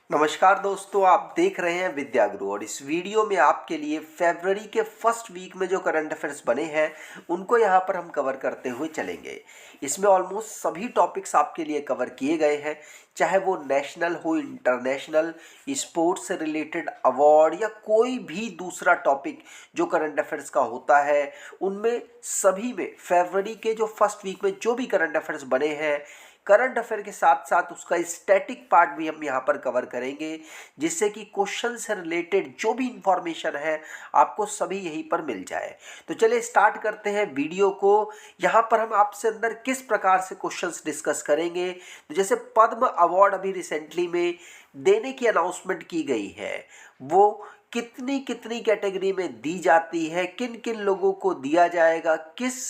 नमस्कार दोस्तों, आप देख रहे हैं विद्या गुरु और इस वीडियो में आपके लिए फरवरी के फर्स्ट वीक में जो करंट अफेयर्स बने हैं उनको यहाँ पर हम कवर करते हुए चलेंगे। इसमें ऑलमोस्ट सभी टॉपिक्स आपके लिए कवर किए गए हैं, चाहे वो नेशनल हो, इंटरनेशनल, स्पोर्ट्स से रिलेटेड अवार्ड या कोई भी दूसरा टॉपिक जो करंट अफेयर्स का होता है, उनमें सभी में फरवरी के जो फर्स्ट वीक में जो भी करंट अफेयर्स बने हैं, करंट अफेयर के साथ साथ उसका स्टैटिक पार्ट भी हम यहाँ पर कवर करेंगे, जिससे कि क्वेश्चन से रिलेटेड जो भी इंफॉर्मेशन है आपको सभी यहीं पर मिल जाए। तो चलिए स्टार्ट करते हैं वीडियो को। यहाँ पर हम आपसे अंदर किस प्रकार से क्वेश्चंस डिस्कस करेंगे, तो जैसे पद्म अवार्ड अभी रिसेंटली में देने की अनाउंसमेंट की गई है, वो कितनी कितनी कैटेगरी में दी जाती है, किन किन लोगों को दिया जाएगा, किस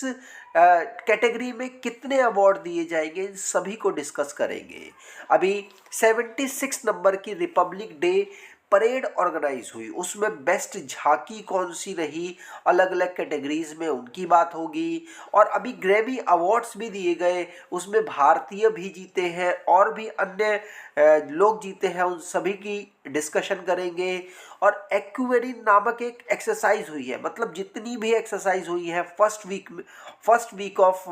कैटेगरी में कितने अवार्ड दिए जाएंगे, इन सभी को डिस्कस करेंगे। अभी 76 नंबर की रिपब्लिक डे परेड ऑर्गेनाइज हुई, उसमें बेस्ट झांकी कौन सी रही, अलग अलग कैटेगरीज में उनकी बात होगी। और अभी ग्रैमी अवार्ड्स भी दिए गए, उसमें भारतीय भी जीते हैं और भी अन्य लोग जीते हैं, उन सभी की डिस्कशन करेंगे। और एक्वेरिन नामक एक एक्सरसाइज हुई है, मतलब जितनी भी एक्सरसाइज हुई है फर्स्ट वीक ऑफ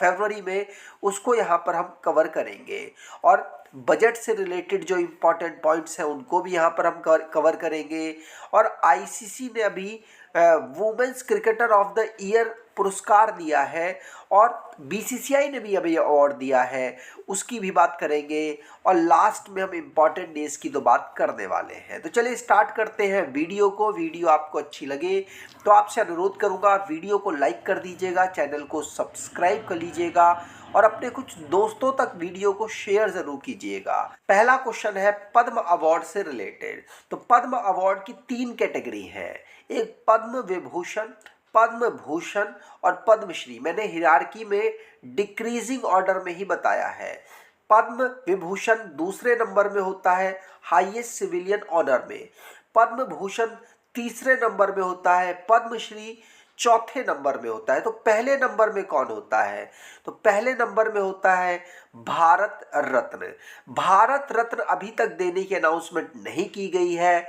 फरवरी में, उसको यहाँ पर हम कवर करेंगे। और बजट से रिलेटेड जो इम्पोर्टेंट पॉइंट्स हैं उनको भी यहाँ पर हम कवर करेंगे। और आईसीसी ने अभी women's cricketer of the year पुरस्कार दिया है और बीसीसीआई ने भी अभी अवार्ड दिया है, उसकी भी बात करेंगे। और लास्ट में हम इम्पॉर्टेंट डेज की तो बात करने वाले हैं। तो चलिए स्टार्ट करते हैं वीडियो को। वीडियो आपको अच्छी लगे तो आपसे अनुरोध करूंगा, वीडियो को लाइक कर दीजिएगा, चैनल को सब्सक्राइब कर लीजिएगा और अपने कुछ दोस्तों तक वीडियो को शेयर जरूर कीजिएगा। पहला क्वेश्चन है पद्म अवार्ड से रिलेटेड। तो पद्म अवार्ड की 3 कैटेगरी है, एक पद्म विभूषण, पद्म भूषण और पद्मश्री। मैंने हिरार्की में डिक्रीजिंग ऑर्डर में ही बताया है। पद्म विभूषण दूसरे नंबर में होता है हाईएस्ट सिविलियन ऑनर में, पद्म भूषण तीसरे नंबर में होता है, पद्मश्री चौथे नंबर में होता है। तो पहले नंबर में कौन होता है, तो पहले नंबर में होता है भारत रत्न। भारत रत्न अभी तक देने की अनाउंसमेंट नहीं की गई है।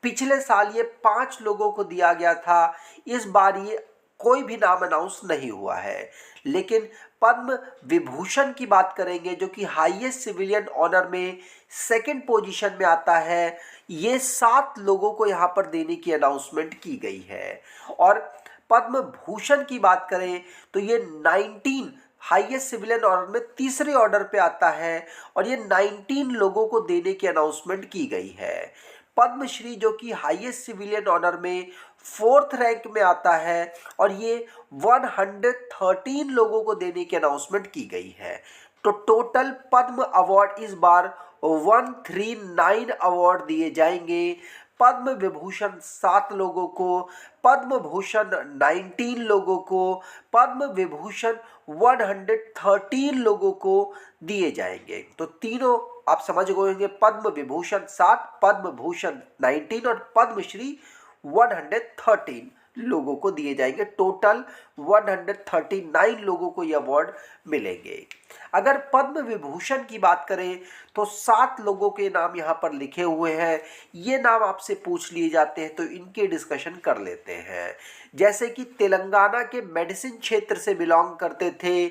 पिछले साल ये 5 लोगों को दिया गया था, इस बार ये कोई भी नाम अनाउंस नहीं हुआ है। लेकिन पद्म विभूषण की बात करेंगे, जो कि हाईएस्ट सिविलियन ऑनर में सेकंड पोजीशन में आता है, ये 7 लोगों को यहाँ पर देने की अनाउंसमेंट की गई है। और पद्म भूषण की बात करें तो ये 19 हाईएस्ट सिविलियन ऑनर में तीसरे ऑर्डर पे आता है और ये 19 लोगों को देने की अनाउंसमेंट की गई है। पद्मश्री जो कि हाईएस्ट सिविलियन ऑनर में 4th रैंक में आता है और ये 113 लोगों को देने की अनाउंसमेंट की गई है। तो टोटल पद्म अवार्ड इस बार 139 अवार्ड दिए जाएंगे। पद्म विभूषण 7 लोगों को, पद्म भूषण 19 लोगों को, पद्म विभूषण 113 लोगों को दिए जाएंगे। तो तीनों आप समझ गए होंगे, पद्म विभूषण 7, पद्म भूषण 19 और पद्मश्री 113 लोगों को दिए जाएंगे। टोटल 139 लोगों को ये अवार्ड मिलेंगे। अगर पद्म विभूषण की बात करें तो 7 लोगों के नाम यहाँ पर लिखे हुए हैं। ये नाम आपसे पूछ लिए जाते हैं तो इनके डिस्कशन कर लेते हैं। जैसे कि तेलंगाना के मेडिसिन क्षेत्र से बिलोंग करते थे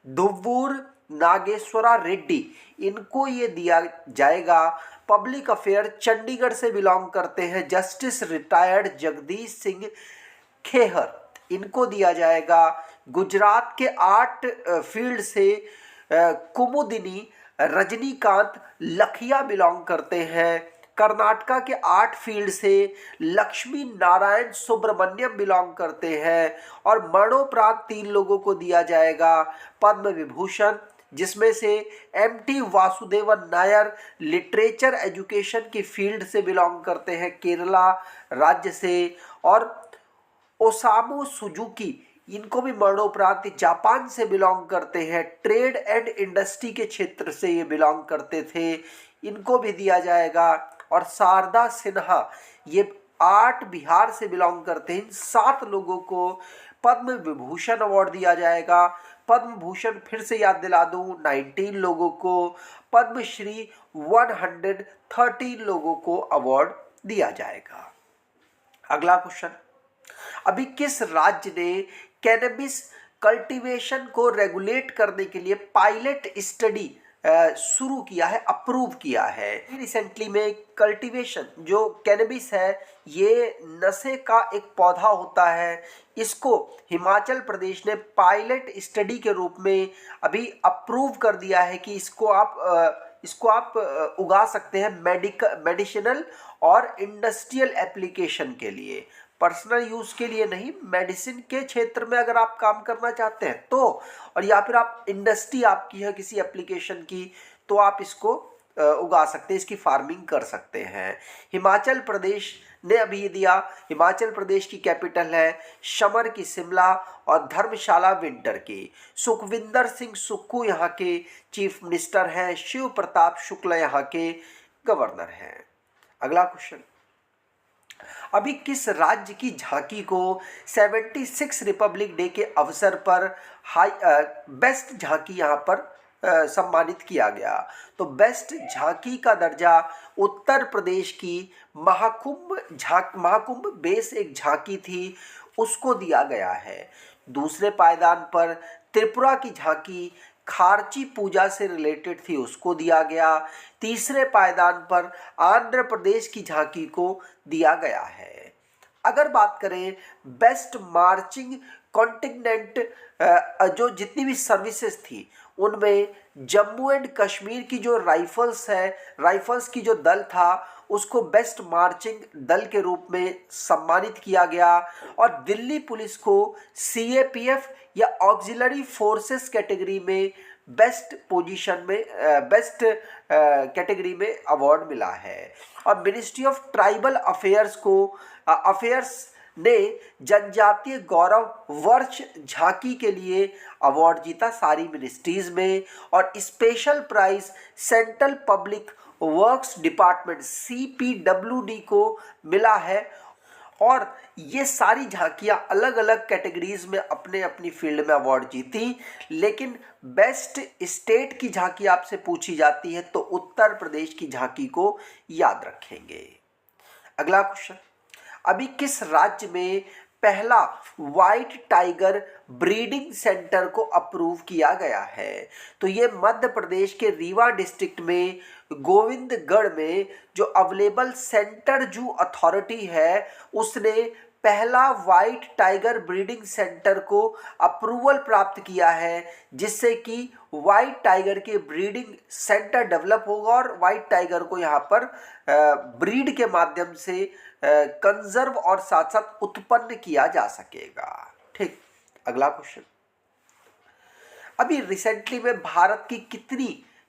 दुव्वूर नागेश्वरा रेड्डी, इनको ये दिया जाएगा। पब्लिक अफेयर चंडीगढ़ से बिलोंग करते हैं जस्टिस रिटायर्ड जगदीश सिंह खेहर, इनको दिया जाएगा। गुजरात के आर्ट फील्ड से कुमुदिनी रजनीकांत लखिया बिलोंग करते हैं। कर्नाटका के आर्ट फील्ड से लक्ष्मी नारायण सुब्रमण्यम बिलोंग करते हैं। और मरणोपरांत 3 लोगों को दिया जाएगा पद्म विभूषण, जिसमें से एमटी वासुदेवन नायर लिटरेचर एजुकेशन की फील्ड से बिलोंग करते हैं केरला राज्य से। और ओसामू सुजुकी, इनको भी मरणोपरांत जापान से बिलोंग करते हैं, ट्रेड एंड इंडस्ट्री के क्षेत्र से ये बिलोंग करते थे, इनको भी दिया जाएगा। और शारदा सिन्हा, ये आर्ट बिहार से बिलोंग करते हैं। इन 7 लोगों को पद्म विभूषण अवार्ड दिया जाएगा। पद्म भूषण फिर से याद दिला दूं 19 लोगों को, पद्मश्री 113 लोगों को अवार्ड दिया जाएगा। अगला क्वेश्चन, अभी किस राज्य ने कैनबिस कल्टीवेशन को रेगुलेट करने के लिए पायलट स्टडी शुरू किया है, अप्रूव किया है? रिसेंटली में कल्टीवेशन जो कैनबिस है, ये नशे का एक पौधा होता है, इसको हिमाचल प्रदेश ने पायलट स्टडी के रूप में अभी अप्रूव कर दिया है कि इसको आप उगा सकते हैं मेडिसिनल और इंडस्ट्रियल एप्लीकेशन के लिए, पर्सनल यूज के लिए नहीं, मेडिसिन के क्षेत्र में अगर आप काम करना चाहते हैं तो, और या फिर आप इंडस्ट्री आपकी है किसी एप्लीकेशन की, तो आप इसको उगा सकते हैं, इसकी फार्मिंग कर सकते हैं। हिमाचल प्रदेश ने अभी ये दिया, हिमाचल प्रदेश की कैपिटल है समर की शिमला और धर्मशाला विंटर की। सुखविंदर सिंह सुक्खू यहाँ के चीफ मिनिस्टर हैं, शिव प्रताप शुक्ला यहाँ के गवर्नर हैं। अगला क्वेश्चन, अभी किस राज्य की झांकी को 76 रिपब्लिक डे के अवसर पर बेस्ट झांकी यहाँ पर सम्मानित किया गया? तो बेस्ट झांकी का दर्जा उत्तर प्रदेश की महाकुंभ बेस एक झांकी थी, उसको दिया गया है। दूसरे पायदान पर त्रिपुरा की झांकी खारची पूजा से रिलेटेड थी, उसको दिया गया। तीसरे पायदान पर आंध्र प्रदेश की झांकी को दिया गया है। अगर बात करें बेस्ट मार्चिंग कॉन्टिनेंट, जो जितनी भी सर्विसेज थी उनमें जम्मू एंड कश्मीर की जो राइफल्स की जो दल था उसको बेस्ट मार्चिंग दल के रूप में सम्मानित किया गया, और दिल्ली पुलिस को सीएपीएफ या ऑक्सिलरी फोर्सेस कैटेगरी में बेस्ट कैटेगरी में अवार्ड मिला है। और मिनिस्ट्री ऑफ ट्राइबल अफेयर्स ने जनजातीय गौरव वर्ष झांकी के लिए अवार्ड जीता सारी मिनिस्ट्रीज में, और special prize central public works department CPWD को मिला है। और ये सारी झांकियां अलग अलग कैटेगरीज में अपने अपनी फील्ड में अवार्ड जीती, लेकिन बेस्ट स्टेट की झांकी आपसे पूछी जाती है तो उत्तर प्रदेश की झांकी को याद रखेंगे। अगला क्वेश्चन, अभी किस राज्य में पहला व्हाइट टाइगर ब्रीडिंग सेंटर को अप्रूव किया गया है? तो ये मध्य प्रदेश के रीवा डिस्ट्रिक्ट में गोविंदगढ़ में जो अवेलेबल सेंटर जू अथॉरिटी है उसने पहला व्हाइट टाइगर ब्रीडिंग सेंटर को अप्रूवल प्राप्त किया है, जिससे कि व्हाइट टाइगर के ब्रीडिंग सेंटर डेवलप होगा और व्हाइट टाइगर को यहाँ पर ब्रीड के माध्यम से कंजर्व और साथ साथ उत्पन्न किया जा सकेगा। ठीक, अगला क्वेश्चन, अभी रिसेंटली में भारत की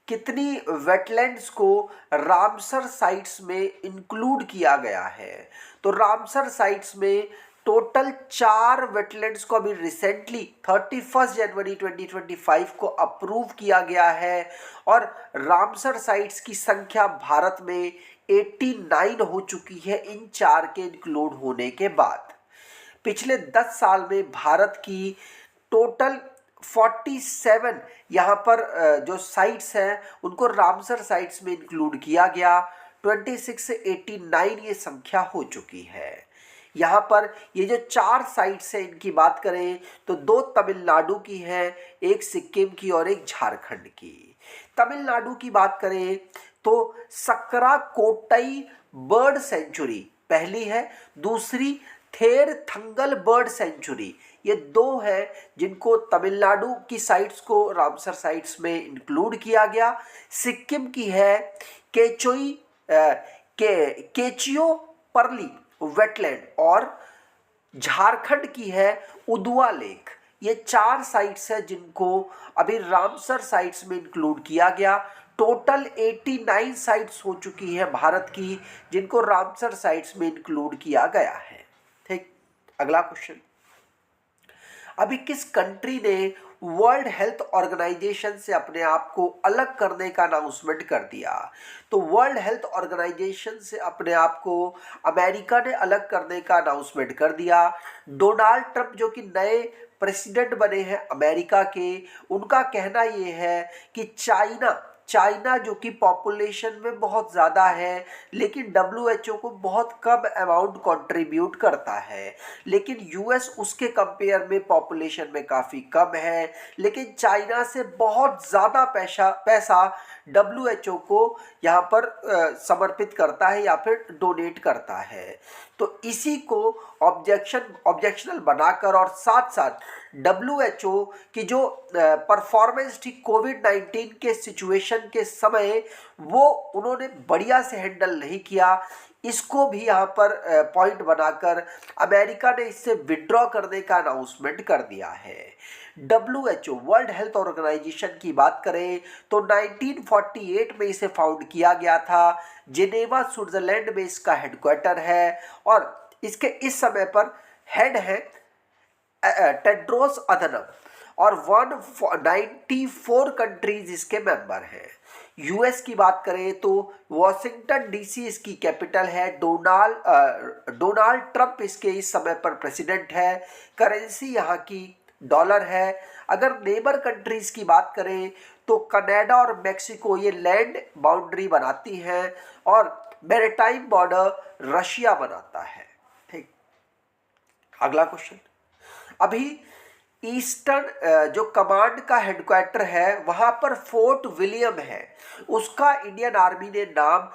कितनी वेटलैंड्स को रामसर साइट्स में इंक्लूड किया गया है? तो रामसर साइट्स में टोटल 4 वेटलैंड्स को अभी रिसेंटली 31 जनवरी 2025 को अप्रूव किया गया है, और रामसर साइट्स की संख्या भारत में 89 हो चुकी है इन 4 के इंक्लूड होने के बाद। पिछले 10 साल में भारत की टोटल 47 यहाँ पर जो साइट्स हैं उनको रामसर साइट्स में इंक्लूड किया गया। 26 से 89 ये संख्या हो चुकी है। यहाँ पर ये जो 4 साइट्स हैं इनकी बात करें तो 2 तमिलनाडु की है, एक सिक्किम की और एक झारखंड की। तमिलनाडु की बात करें तो सकरा कोट्टई बर्ड सेंचुरी पहली है, दूसरी थेर थंगल बर्ड सेंचुरी, ये 2 है जिनको तमिलनाडु की साइट्स को रामसर साइट्स में इंक्लूड किया गया। सिक्किम की है केचियो परली वेटलैंड, और झारखंड की है उदुआ लेक। ये 4 साइट्स है जिनको अभी रामसर साइट्स में इंक्लूड किया गया। टोटल 89 साइट्स हो चुकी है भारत की जिनको रामसर साइट्स में इंक्लूड किया गया है। ठीक, अगला क्वेश्चन, अभी किस कंट्री ने वर्ल्ड हेल्थ ऑर्गेनाइजेशन से अपने आप को अलग करने का अनाउंसमेंट कर दिया? तो वर्ल्ड हेल्थ ऑर्गेनाइजेशन से अपने आप को अमेरिका ने अलग करने का अनाउंसमेंट कर दिया। डोनाल्ड ट्रंप जो कि नए प्रेसिडेंट बने हैं अमेरिका के, उनका कहना ये है कि चाइना जो कि पॉपुलेशन में बहुत ज़्यादा है लेकिन डब्ल्यूएचओ को बहुत कम अमाउंट कंट्रीब्यूट करता है, लेकिन यूएस उसके कंपेयर में पॉपुलेशन में काफ़ी कम है, लेकिन चाइना से बहुत ज़्यादा पैसा डब्ल्यूएचओ को यहाँ पर समर्पित करता है या फिर डोनेट करता है। तो इसी को ऑब्जेक्शनल बनाकर और साथ साथ डब्ल्यूएचओ की जो परफॉर्मेंस थी कोविड-19 के सिचुएशन के समय, वो उन्होंने बढ़िया से हैंडल नहीं किया, इसको भी यहाँ पर पॉइंट बनाकर अमेरिका ने इससे विड्रॉ करने का अनाउंसमेंट कर दिया है। डब्ल्यूएचओ वर्ल्ड हेल्थ ऑर्गेनाइजेशन की बात करें तो 1948 में इसे फाउंड किया गया था। जेनेवा स्विट्जरलैंड में इसका हेडक्वार्टर है और इसके इस समय पर हेड है टेड्रोस अधनम और 194 कंट्रीज इसके मेंबर हैं। यूएस की बात करें तो वॉशिंगटन डीसी इसकी कैपिटल है। डोनाल्ड ट्रंप इसके इस समय पर प्रेसिडेंट है। करेंसी यहाँ की डॉलर है। अगर नेबर कंट्रीज की बात करें तो कनाडा और मेक्सिको ये लैंड बाउंड्री बनाती हैं और मैरीटाइम बॉर्डर रशिया बनाता है। ठीक, अगला क्वेश्चन। अभी ईस्टर्न जो कमांड का हेडक्वार्टर है वहां पर फोर्ट विलियम है, उसका इंडियन आर्मी ने नाम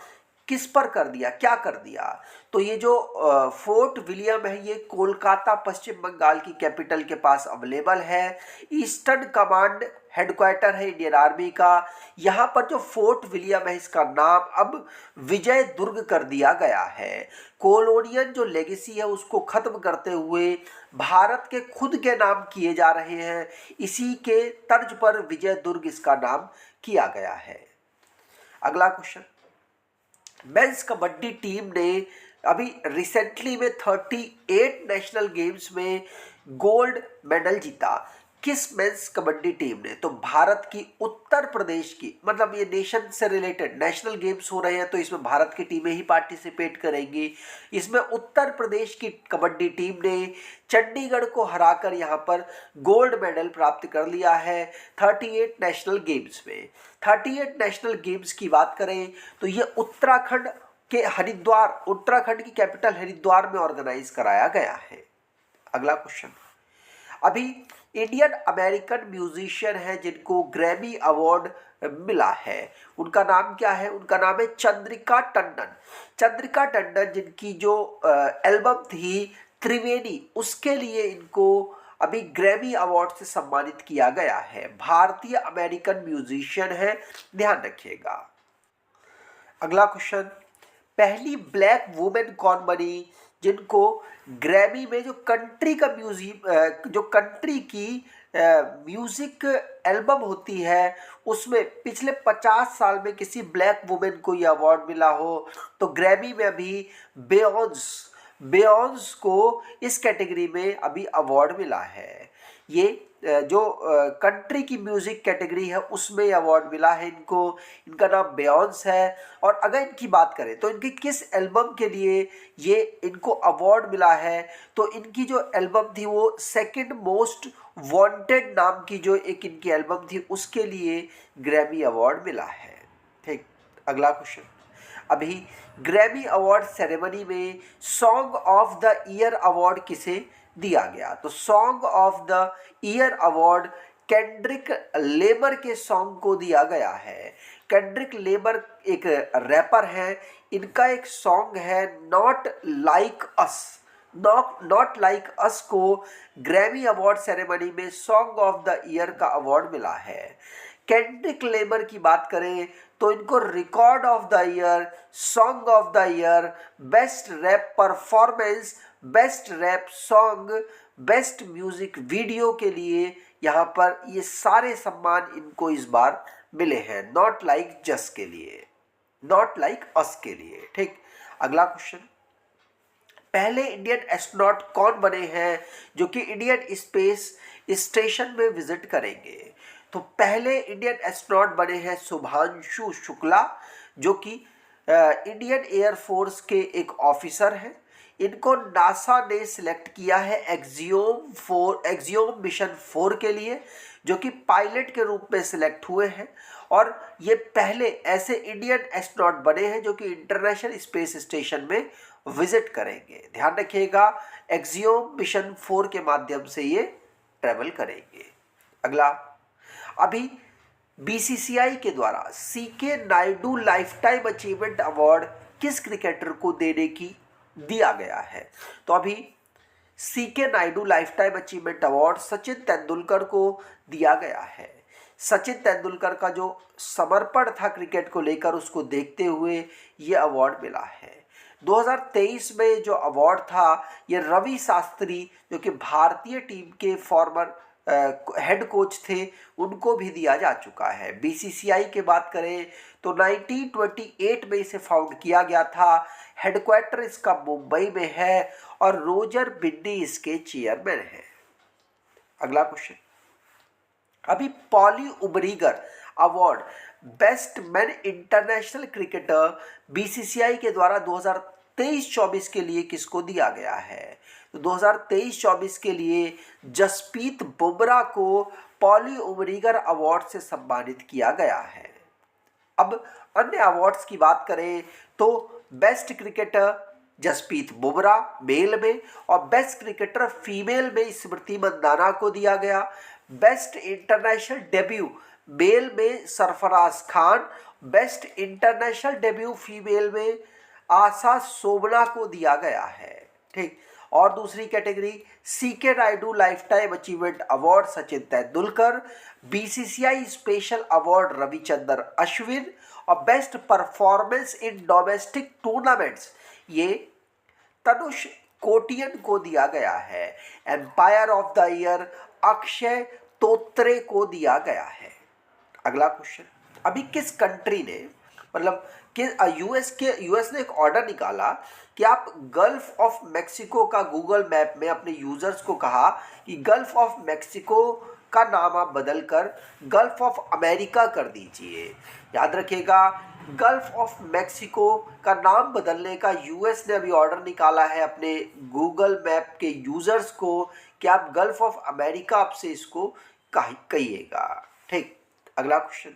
किस पर कर दिया, क्या कर दिया? तो ये जो फोर्ट विलियम है ये कोलकाता पश्चिम बंगाल की कैपिटल के पास अवेलेबल है। ईस्टर्न कमांड हेडक्वार्टर है इंडियन आर्मी का। यहाँ पर जो फोर्ट विलियम है इसका नाम अब विजय दुर्ग कर दिया गया है। कॉलोनियल जो लेगेसी है उसको खत्म करते हुए भारत के खुद के नाम किए जा रहे हैं, इसी के तर्ज पर विजय दुर्ग इसका नाम किया गया है। अगला क्वेश्चन। मेंस कबड्डी टीम ने अभी रिसेंटली में 38 नेशनल गेम्स में गोल्ड मेडल जीता। किस मेंस कबड्डी टीम ने? तो भारत की उत्तर प्रदेश की, मतलब ये नेशन से रिलेटेड नेशनल गेम्स हो रहे हैं तो इसमें भारत की टीमें ही पार्टिसिपेट करेंगी। इसमें उत्तर प्रदेश की कबड्डी टीम ने चंडीगढ़ को हराकर यहाँ पर गोल्ड मेडल प्राप्त कर लिया है 38 नेशनल गेम्स में। 38 नेशनल गेम्स की बात करें तो ये उत्तराखंड की कैपिटल हरिद्वार में ऑर्गेनाइज कराया गया है। अगला क्वेश्चन। अभी इंडियन अमेरिकन म्यूजिशियन है जिनको ग्रैमी अवार्ड मिला है, उनका नाम क्या है? उनका नाम है चंद्रिका टंडन। चंद्रिका टंडन जिनकी जो एल्बम थी त्रिवेणी, उसके लिए इनको अभी ग्रैमी अवार्ड से सम्मानित किया गया है। भारतीय अमेरिकन म्यूजिशियन है, ध्यान रखिएगा। अगला क्वेश्चन। पहली ब्लैक वुमेन कौन बनी जिनको ग्रैमी में जो कंट्री की म्यूजिक एल्बम होती है उसमें पिछले 50 साल में किसी ब्लैक वुमेन को ये अवार्ड मिला हो? तो ग्रैमी में अभी बेयॉन्स को इस कैटेगरी में अभी अवार्ड मिला है। ये जो कंट्री की म्यूजिक कैटेगरी है उसमें अवार्ड मिला है इनको। इनका नाम बेयॉन्स है। और अगर इनकी बात करें तो इनकी किस एल्बम के लिए ये इनको अवार्ड मिला है? तो इनकी जो एल्बम थी वो सेकंड मोस्ट वांटेड नाम की जो एक इनकी एल्बम थी उसके लिए ग्रैमी अवार्ड मिला है। ठीक, अगला क्वेश्चन। अभी ग्रैमी अवार्ड सेरेमनी में song of the year award किसे दिया गया? तो song of the year award Kendrick Lamar के सॉन्ग को दिया गया है। केंड्रिक लेमर एक रैपर है, इनका एक सॉन्ग है नॉट लाइक अस को ग्रैमी अवार्ड सेरेमनी में सॉन्ग ऑफ द ईयर का अवार्ड मिला है। केंड्रिक लेमर की बात करें तो इनको record of the year, song of the year, best rap performance, best rap song, best music video के लिए यहाँ पर ये सारे सम्मान इनको इस बार मिले हैं, नॉट लाइक अस के लिए। ठीक, अगला क्वेश्चन। पहले इंडियन एस्ट्रोनॉट कौन बने हैं जो कि इंडियन स्पेस स्टेशन में विजिट करेंगे? तो पहले इंडियन एस्ट्रोनॉट बने हैं शुभांशु शुक्ला, जो कि इंडियन एयरफोर्स के एक ऑफिसर हैं। इनको नासा ने सिलेक्ट किया है एक्सियोम मिशन 4 के लिए, जो कि पायलट के रूप में सिलेक्ट हुए हैं। और ये पहले ऐसे इंडियन एस्ट्रोनॉट बने हैं जो कि इंटरनेशनल स्पेस स्टेशन में विजिट करेंगे। ध्यान रखिएगा, एक्सियोम मिशन 4 के माध्यम से ये ट्रेवल करेंगे। अगला, अभी बीसीसीआई के द्वारा CK Naidu life time achievement award किस क्रिकेटर को दिया गया है? तो अभी CK Naidu life time achievement award Sachin Tendulkar को दिया गया है। सचिन तेंदुलकर का जो समर्पण था क्रिकेट को लेकर, उसको देखते हुए ये अवार्ड मिला है। 2023 में जो अवार्ड था ये रवि शास्त्री, जो कि भारतीय टीम के फॉर्मर हेड कोच थे, उनको भी दिया जा चुका है। बीसीसीआई की बात करें तो 1928 में इसे फाउंड किया गया था। हेडक्वार्टर इसका मुंबई में है और रोजर बिन्नी इसके चेयरमैन हैं। अगला क्वेश्चन, अभी poly Umrigar award best man international cricketer BCCI के द्वारा 2023-24 के लिए किसको दिया गया है? तो 2023-24 के लिए जसप्रीत बुमराह को पॉली उमरीगर अवार्ड से सम्मानित किया गया है। अब अन्य अवार्ड्स की बात करें तो best cricketer Jasprit Bumrah male में, और बेस्ट क्रिकेटर फीमेल में स्मृति मंदाना को दिया गया। बेस्ट इंटरनेशनल डेब्यू मेल में Sarfaraz Khan, best international debut female में आशा सोमना को दिया गया है। ठीक, और दूसरी category CK Naidu life time achievement award Sachin Tendulkar, BCCI special award Ravichandran Ashwin, और best performance in domestic tournaments ये तनुष कोटियन को दिया गया है। Umpire of the year Akshay Totre को दिया गया है। अगला क्वेश्चन, अभी किस कंट्री ने, मतलब कि यूएस ने एक ऑर्डर निकाला कि आप गल्फ ऑफ मैक्सिको का गूगल मैप में अपने यूजर्स को कहा कि गल्फ ऑफ मैक्सिको का नाम आप बदलकर गल्फ ऑफ अमेरिका कर दीजिए। याद रखिएगा, गल्फ ऑफ मैक्सिको का नाम बदलने का यूएस ने अभी ऑर्डर निकाला है अपने गूगल मैप के यूजर्स को कि आप गल्फ ऑफ अमेरिका आपसे इसको कहिएगा। ठीक, अगला क्वेश्चन,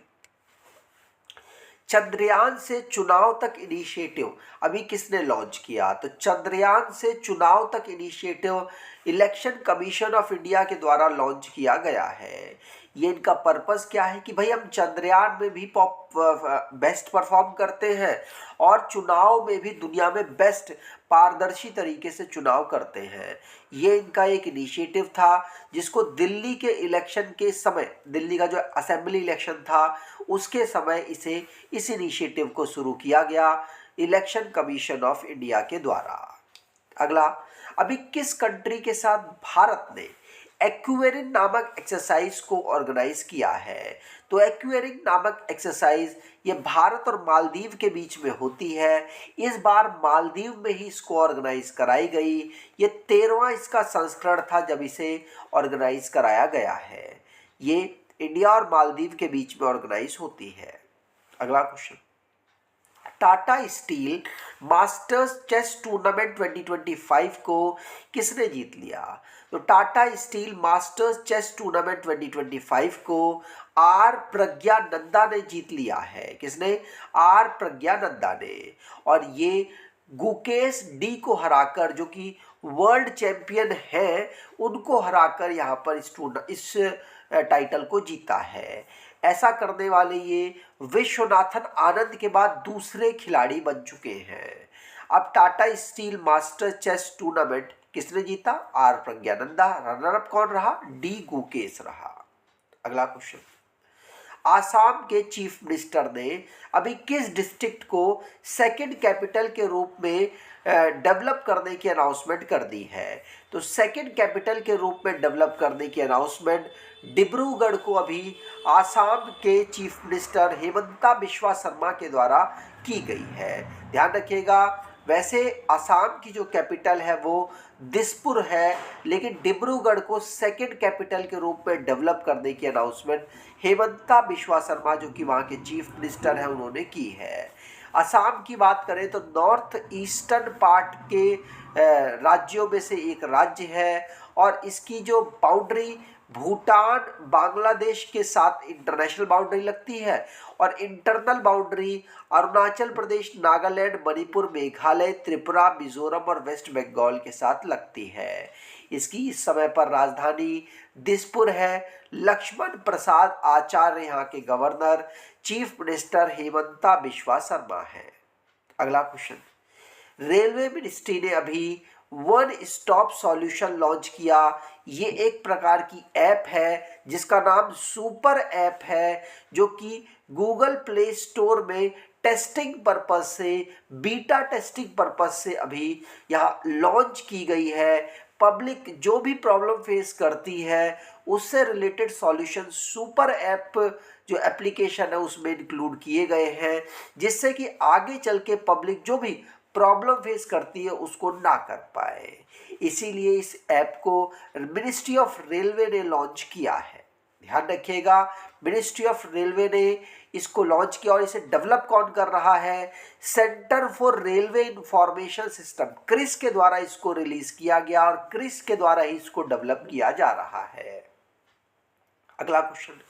चंद्रयान से चुनाव तक इनिशिएटिव अभी किसने लॉन्च किया? तो चंद्रयान से चुनाव तक initiative election commission of India के द्वारा लॉन्च किया गया है। ये इनका पर्पस क्या है कि भाई हम चंद्रयान में भी बेस्ट परफॉर्म करते हैं और चुनाव में भी दुनिया में बेस्ट पारदर्शी तरीके से चुनाव करते हैं। ये इनका एक इनिशिएटिव था जिसको दिल्ली के इलेक्शन के समय, दिल्ली का जो असेंबली इलेक्शन था उसके समय इस इनिशिएटिव को शुरू किया गया इलेक्शन कमीशन ऑफ इंडिया के द्वारा। अगला, अभी किस कंट्री के साथ भारत ने एक्वेरिंग नामक एक्सरसाइज को ऑर्गेनाइज किया है? तो एक्वेरिंग नामक एक्सरसाइज ये भारत और मालदीव के बीच में होती है। इस बार मालदीव में ही इसको ऑर्गेनाइज कराई गई। ये 13वां इसका संस्करण था जब इसे ऑर्गेनाइज कराया गया है। ये इंडिया और मालदीव के बीच में ऑर्गेनाइज होती है। अगला question, Tata Steel Masters chess tournament 2025 को किसने जीत लिया? तो Tata Steel Masters chess tournament 2025 को आर प्रज्ञानंदा ने जीत लिया है। किसने? आर प्रज्ञानंदा ने। और ये गुकेश डी को हराकर, जो कि वर्ल्ड चैंपियन है, उनको हराकर यहाँ पर इस टाइटल को जीता है। ऐसा करने वाले ये विश्वनाथन आनंद के बाद दूसरे खिलाड़ी बन चुके हैं। अब Tata Steel Master chess tournament किसने जीता? आर प्रज्ञानंदा। रनर अप कौन रहा? डी गुकेश रहा। अगला क्वेश्चन, आसाम के चीफ मिनिस्टर ने अभी किस डिस्ट्रिक्ट को सेकंड कैपिटल के रूप में डेवलप करने की अनाउंसमेंट कर दी है? तो सेकंड कैपिटल के रूप में डेवलप करने की अनाउंसमेंट डिब्रूगढ़ को अभी आसाम के चीफ मिनिस्टर हेमंता बिश्वा शर्मा के द्वारा की गई है। ध्यान रखिएगा, वैसे आसाम की जो कैपिटल है वो दिसपुर है, लेकिन डिब्रूगढ़ को सेकंड कैपिटल के रूप में डेवलप करने की अनाउंसमेंट हेमंता बिश्वा शर्मा, जो कि वहाँ के चीफ मिनिस्टर हैं, उन्होंने की है। असम की बात करें तो नॉर्थ ईस्टर्न पार्ट के राज्यों में से एक राज्य है और इसकी जो बाउंड्री भूटान बांग्लादेश के साथ इंटरनेशनल बाउंड्री लगती है और इंटरनल बाउंड्री अरुणाचल प्रदेश, नागालैंड, मणिपुर, मेघालय, त्रिपुरा, मिजोरम और वेस्ट बंगाल के साथ लगती है। इसकी इस समय पर राजधानी दिसपुर है। लक्ष्मण प्रसाद आचार्य यहाँ के governor, chief minister Himanta Biswa Sarma है। अगला क्वेश्चन, रेलवे मिनिस्ट्री ने अभी वन स्टॉप सॉल्यूशन लॉन्च किया। ये एक प्रकार की ऐप है जिसका नाम सुपर ऐप है, जो कि गूगल प्ले स्टोर में टेस्टिंग पर्पज से, बीटा टेस्टिंग पर्पज से अभी यहाँ लॉन्च की गई है। पब्लिक जो भी प्रॉब्लम फेस करती है उससे रिलेटेड सॉल्यूशन सुपर ऐप जो एप्लीकेशन है उसमें इंक्लूड किए गए हैं, जिससे कि आगे चल के पब्लिक जो भी प्रॉब्लम फेस करती है उसको ना कर पाए। इसीलिए इस ऐप को मिनिस्ट्री ऑफ रेलवे ने लॉन्च किया है। ध्यान रखिएगा, मिनिस्ट्री ऑफ रेलवे ने इसको लॉन्च किया और इसे डेवलप कौन कर रहा है? Centre for railway information system, CRIS के द्वारा इसको रिलीज किया गया और क्रिस के द्वारा ही इसको डेवलप किया जा रहा है। अगला क्वेश्चन,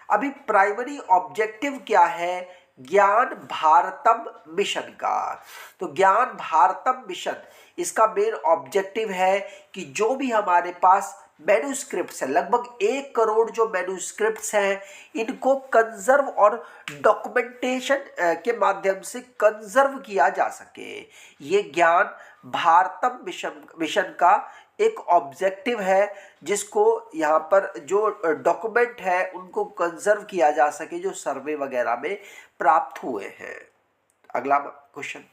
अभी प्राइमरी ऑब्जेक्टिव क्या है ज्ञान भारतम मिशन का? तो ज्ञान भारतम मिशन, इसका मेन ऑब्जेक्टिव है कि जो भी हमारे पास मैन्यूस्क्रिप्ट्स है, लगभग 1 करोड़ जो मैन्यूस्क्रिप्ट्स हैं, इनको कंजर्व और डॉक्यूमेंटेशन के माध्यम से कंजर्व किया जा सके। ये ज्ञान भारतम मिशन का एक ऑब्जेक्टिव है, जिसको यहाँ पर जो डॉक्यूमेंट है उनको कंजर्व किया जा सके जो सर्वे वगैरह में प्राप्त हुए हैं। अगला क्वेश्चन,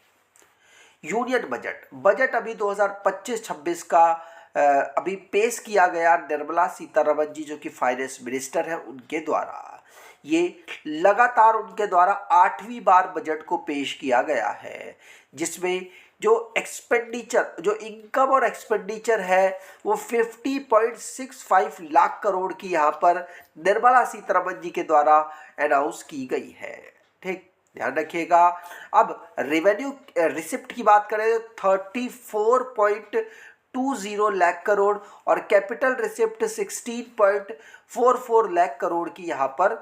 यूनियन बजट अभी 2025-26 का अभी पेश किया गया निर्मला सीतारमण जी जो कि फाइनेंस मिनिस्टर है उनके द्वारा। ये लगातार उनके द्वारा 8वीं बार बजट को पेश किया गया है, जिसमें जो एक्सपेंडिचर, जो इनकम और एक्सपेंडिचर है वो 50.65 लाख करोड़ की यहाँ पर निर्मला सीतारमण जी के द्वारा अनाउंस की गई है। ठीक, ध्यान रखिएगा। अब रेवेन्यू रिसिप्ट की बात करें तो 34.20 लाख करोड़ और कैपिटल रिसिप्ट 16.44 लाख करोड़ की यहाँ पर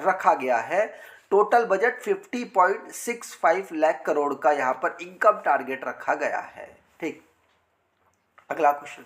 रखा गया है। टोटल बजट 50.65 लाख करोड़ का यहाँ पर इनकम टारगेट रखा गया है। ठीक, अगला क्वेश्चन,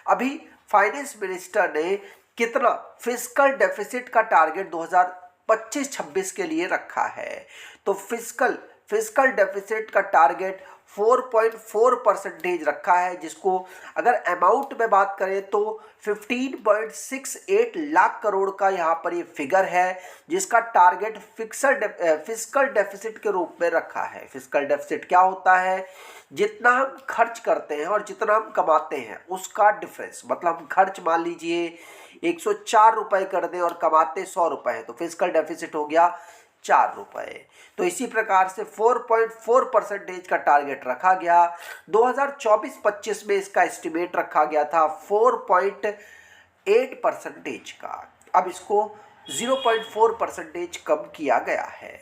अभी फाइनेंस मिनिस्टर ने कितना फिस्कल डेफिसिट का टारगेट 2025-26 के लिए रखा है? तो फिस्कल डेफिसिट का टारगेट 4.4% रखा है, जिसको अगर अमाउंट में बात करें तो 15.68 लाख करोड़ का यहाँ पर ये फिगर है, जिसका टारगेट फिस्कल डेफिसिट के रूप में रखा है। फिस्कल डेफिसिट क्या होता है? जितना हम खर्च करते हैं और जितना हम कमाते हैं उसका डिफरेंस। मतलब हम खर्च मान लीजिए 104 रुपये कर दें और कमाते 100 रुपये हैं, तो फिस्कल डेफिसिट हो गया 4 रुपये। तो इसी प्रकार से 4.4% का टारगेट रखा गया। 2024-25 में इसका एस्टिमेट रखा गया था 4.8% का। अब इसको 0.4% कम किया गया है।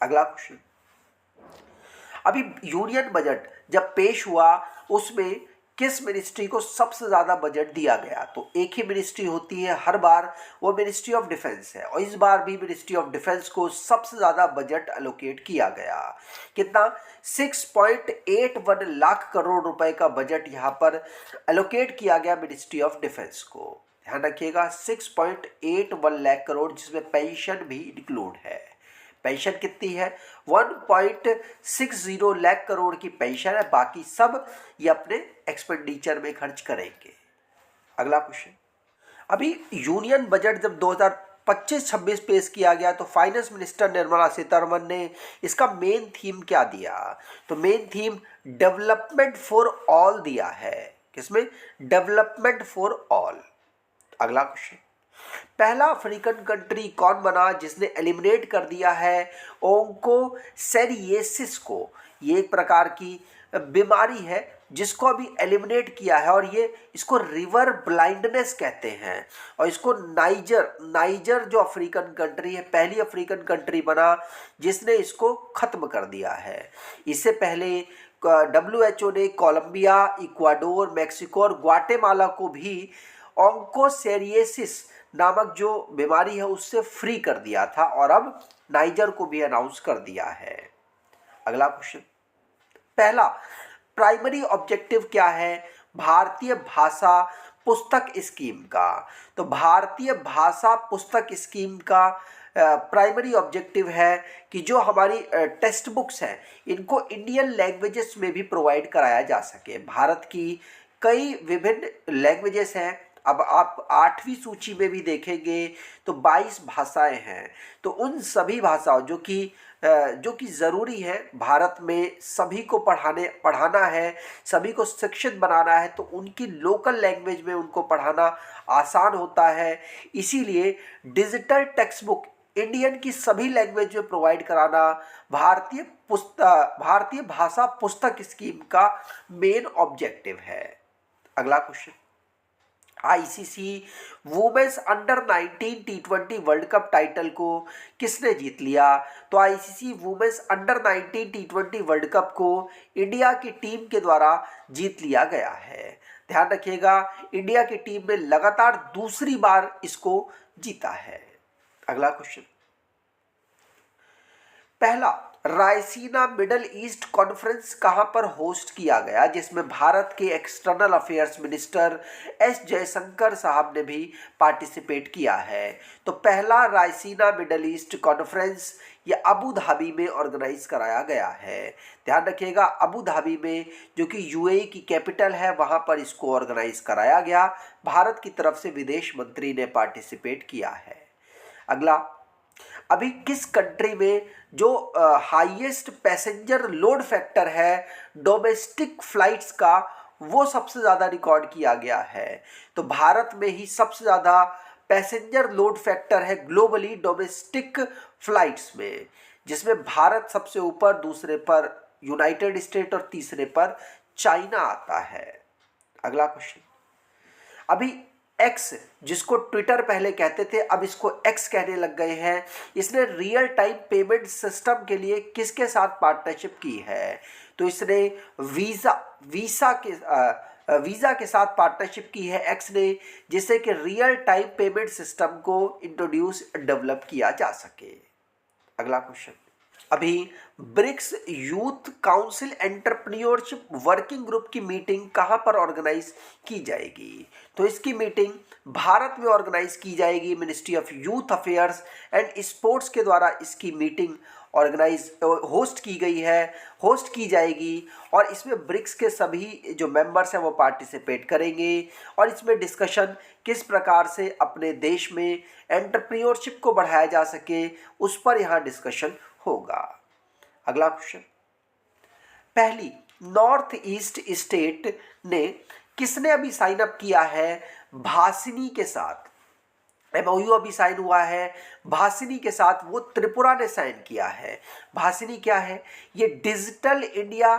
अगला क्वेश्चन, अभी यूनियन बजट जब पेश हुआ उसमें किस मिनिस्ट्री को सबसे ज़्यादा बजट दिया गया? तो एक ही मिनिस्ट्री होती है हर बार, वो मिनिस्ट्री ऑफ डिफेंस है और इस बार भी मिनिस्ट्री ऑफ डिफेंस को सबसे ज़्यादा बजट एलोकेट किया गया। कितना? 6.81 लाख करोड़ रुपए का बजट यहाँ पर एलोकेट किया गया मिनिस्ट्री ऑफ डिफेंस को। ध्यान रखिएगा, 6.81 लाख करोड़, जिसमें पेंशन भी इंक्लूड है। पेंशन कितनी है? 1.60 लाख करोड़ की पेंशन है, बाकी सब ये अपने एक्सपेंडिचर में खर्च करेंगे। अगला क्वेश्चन, अभी यूनियन बजट जब 2025-26 पेश किया गया तो फाइनेंस मिनिस्टर निर्मला सीतारमण ने इसका मेन थीम क्या दिया? तो main theme development for all दिया है। किसमें? Development for all. अगला क्वेश्चन, पहला अफ्रीकन कंट्री कौन बना जिसने एलिमिनेट कर दिया है ओंकोसेरिएसिस को? ये एक प्रकार की बीमारी है जिसको अभी एलिमिनेट किया है, और ये इसको रिवर ब्लाइंडनेस कहते हैं। और इसको नाइजर जो अफ्रीकन कंट्री है, पहली अफ्रीकन कंट्री बना जिसने इसको खत्म कर दिया है। इससे पहले WHO ने कोलंबिया, इक्वाडोर, मेक्सिको और ग्वाटेमाला को भी ऑन्कोसेरियोसिस नामक जो बीमारी है उससे फ्री कर दिया था, और अब नाइजर को भी अनाउंस कर दिया है। अगला क्वेश्चन, पहला प्राइमरी ऑब्जेक्टिव क्या है भारतीय भाषा पुस्तक स्कीम का? तो भारतीय भाषा पुस्तक स्कीम का प्राइमरी ऑब्जेक्टिव है कि जो हमारी टेक्स्ट बुक्स हैं इनको इंडियन लैंग्वेजेस में भी प्रोवाइड कराया जा सके। भारत की कई विभिन्न लैंग्वेजेस हैं, अब आप 8वीं सूची में भी देखेंगे तो 22 भाषाएं हैं। तो उन सभी भाषाओं जो कि ज़रूरी है भारत में, सभी को पढ़ाना है, सभी को शिक्षित बनाना है, तो उनकी लोकल लैंग्वेज में उनको पढ़ाना आसान होता है। इसीलिए डिजिटल टेक्स्ट बुक इंडियन की सभी लैंग्वेज में प्रोवाइड कराना भारतीय भाषा पुस्तक स्कीम का मेन ऑब्जेक्टिव है। अगला question, ICC women's under 19 T20 world cup title को किसने जीत लिया? तो ICC women's under 19 T20 world cup को इंडिया की टीम के द्वारा जीत लिया गया है। ध्यान रखिएगा, इंडिया की टीम ने लगातार दूसरी बार इसको जीता है। अगला क्वेश्चन, पहला रायसीना मिडल ईस्ट कॉन्फ्रेंस कहां पर होस्ट किया गया, जिसमें भारत के external affairs minister S Jaishankar साहब ने भी पार्टिसिपेट किया है। तो पहला रायसीना मिडल ईस्ट कॉन्फ्रेंस ये अबू धाबी में ऑर्गेनाइज कराया गया है। ध्यान रखिएगा, अबू धाबी में जो कि यूएई की कैपिटल है वहां पर इसको ऑर्गेनाइज कराया गया। भारत की तरफ से विदेश मंत्री ने पार्टिसिपेट किया है। अगला, अभी किस कंट्री में जो हाईएस्ट पैसेंजर लोड फैक्टर है डोमेस्टिक फ्लाइट्स का, वो सबसे ज़्यादा रिकॉर्ड किया गया है? तो भारत में ही सबसे ज़्यादा पैसेंजर लोड फैक्टर है ग्लोबली डोमेस्टिक फ्लाइट्स में, जिसमें भारत सबसे ऊपर, दूसरे पर यूनाइटेड स्टेट और तीसरे पर चाइना आता है। अगला क्वेश्चन, अभी एक्स, जिसको ट्विटर पहले कहते थे अब इसको एक्स कहने लग गए हैं, इसने रियल टाइम पेमेंट सिस्टम के लिए किसके साथ पार्टनरशिप की है? तो इसने वीज़ा के साथ पार्टनरशिप की है एक्स ने, जिससे कि रियल टाइम पेमेंट सिस्टम को डेवलप किया जा सके। अगला क्वेश्चन, अभी BRICS youth council entrepreneurship working group की मीटिंग कहां पर ऑर्गेनाइज की जाएगी? तो इसकी मीटिंग भारत में ऑर्गेनाइज की जाएगी। Ministry of youth affairs and sports के द्वारा इसकी मीटिंग होस्ट की जाएगी, और इसमें ब्रिक्स के सभी जो मेंबर्स हैं वो पार्टिसिपेट करेंगे, और इसमें डिस्कशन किस प्रकार से अपने देश में एंटरप्रेन्योरशिप को बढ़ाया जा सके उस पर यहाँ डिस्कशन होगा। अगला क्वेश्चन, पहली नॉर्थ ईस्ट स्टेट ने किसने अभी साइन अप किया है भासिनी के साथ? MOU अभी साइन हुआ है भासिनी के साथ, वो त्रिपुरा ने साइन किया है। भासिनी क्या है? ये डिजिटल इंडिया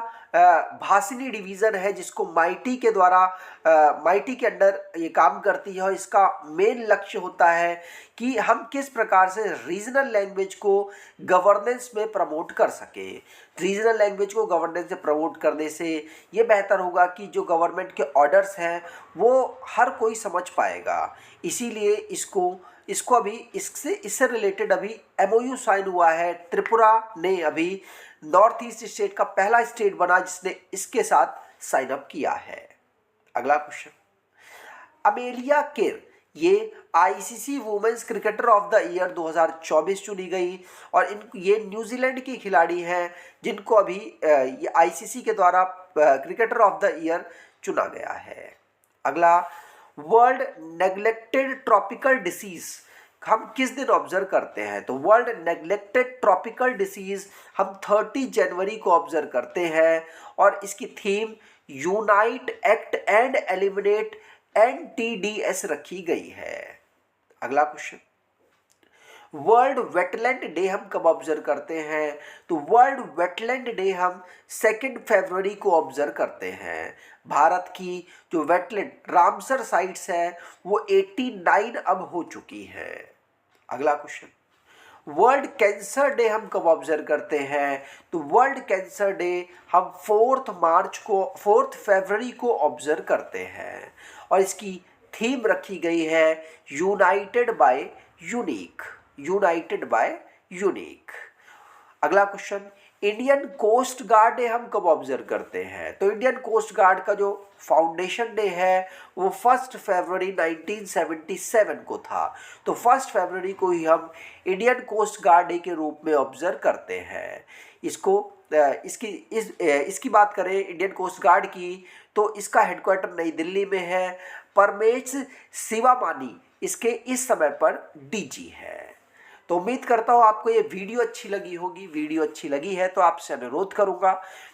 भासिनी डिवीज़न है जिसको माइटी के द्वारा माइटी के अंडर ये काम करती है, और इसका मेन लक्ष्य होता है कि हम किस प्रकार से रीजनल लैंग्वेज को गवर्नेंस में प्रमोट कर सके। रीजनल लैंग्वेज को गवर्नेंस से प्रमोट करने से ये बेहतर होगा कि जो गवर्नमेंट के ऑर्डर्स हैं वो हर कोई समझ पाएगा। इसीलिए इसको अभी इससे रिलेटेड अभी MOU साइन हुआ है। त्रिपुरा ने अभी नॉर्थ ईस्ट स्टेट का पहला स्टेट बना जिसने इसके साथ साइन अप किया है। अगला क्वेश्चन, अमेलिया केर ये ICC women's cricketer of the year 2024 चुनी गई, और ये न्यूजीलैंड की खिलाड़ी हैं जिनको अभी ये आईसीसी के द्वारा क्रिकेटर ऑफ द ईयर चुना गया है। अगला, वर्ल्ड नेग्लेक्टेड ट्रॉपिकल डिसीज हम किस दिन ऑब्जर्व करते हैं? तो वर्ल्ड नेग्लेक्टेड ट्रॉपिकल डिसीज हम 30 जनवरी को ऑब्जर्व करते हैं, और इसकी theme unite act and eliminate NTDS रखी गई है। अगला क्वेश्चन, वर्ल्ड वेटलैंड डे हम कब ऑब्जर्व करते हैं? तो वर्ल्ड वेटलैंड डे हम 2 फरवरी को ऑब्जर्व करते हैं। भारत की जो वेटलैंड रामसर साइट्स है वो 89 अब हो चुकी है। अगला क्वेश्चन, वर्ल्ड कैंसर डे हम कब ऑब्जर्व करते हैं? तो वर्ल्ड कैंसर डे हम 4 फरवरी को ऑब्जर्व करते हैं और इसकी थीम रखी गई है united by unique, united by unique. अगला question, Indian coast guard day हम कब ऑब्जर्व करते हैं? तो इंडियन कोस्ट गार्ड का जो फाउंडेशन डे है वो 1 फरवरी 1977 को था। तो 1 फरवरी को ही हम इंडियन कोस्ट गार्ड डे के रूप में ऑब्जर्व करते हैं। इसकी बात करें इंडियन कोस्ट गार्ड की, तो इसका हेडक्वार्टर नई दिल्ली में है। परमेश शिवामानी इसके इस समय पर डीजी है। तो उम्मीद करता हूँ आपको ये वीडियो अच्छी लगी होगी। वीडियो अच्छी लगी है तो आपसे अनुरोध करूँगा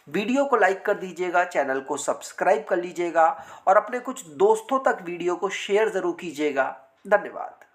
वीडियो को लाइक कर दीजिएगा, चैनल को सब्सक्राइब कर लीजिएगा और अपने कुछ दोस्तों तक वीडियो को शेयर ज़रूर कीजिएगा। धन्यवाद।